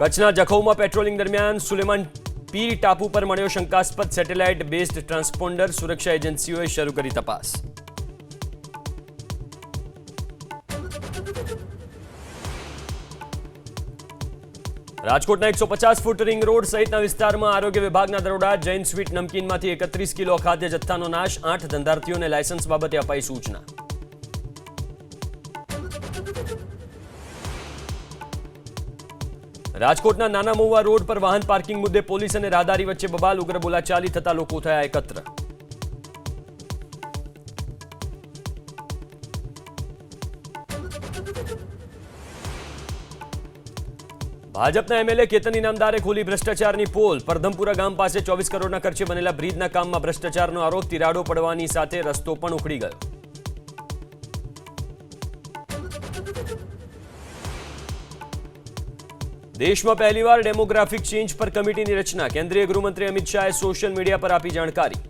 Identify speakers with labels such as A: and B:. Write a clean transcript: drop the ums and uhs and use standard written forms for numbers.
A: કચ્છના જખૌમાં પેટ્રોલિંગ દરમિયાન સુલેમાન પીર ટાપુ પર મળ્યો શંકાસ્પદ સેટેલાઇટ બેઝડ ટ્રાન્સપોન્ડર. સુરક્ષા એજન્સીઓએ શરૂ કરી તપાસ. રાજકોટના 150 ફૂટ રિંગ રોડ સહિતના વિસ્તારમાં આરોગ્ય વિભાગના દરોડા. જૈન સ્વીટ નમકીનમાંથી 31 કિલો ખાદ્ય જથ્થાનો નાશ. 8 ધંધાર્થીઓને લાયસન્સ બાબતે અપાઈ સૂચના. રાજકોટના નાના મહુવા રોડ પર વાહન પાર્કિંગ મુદ્દે પોલીસ અને રાહદારી વચ્ચે બબાલ. ઉગ્ર બોલાચાલી થતા લોકો થયા એકત્ર. ભાજપના એમએલએ કેતન ઇનામદારે ખોલી ભ્રષ્ટાચારની પોલ. પરધમપુરા ગામ પાસે 24 કરોડના ખર્ચે બનેલા બ્રિજના કામમાં ભ્રષ્ટાચારનો આરોપ. તિરાડો પડવાની સાથે રસ્તો પણ ઉખડી ગયો. દેશમાં પહેલીવાર ડેમોગ્રાફિક ચેન્જ પર કમિટીની રચના. કેન્દ્રીય ગૃહમંત્રી અમિત શાહે સોશિયલ મીડિયા પર આપી જાણકારી.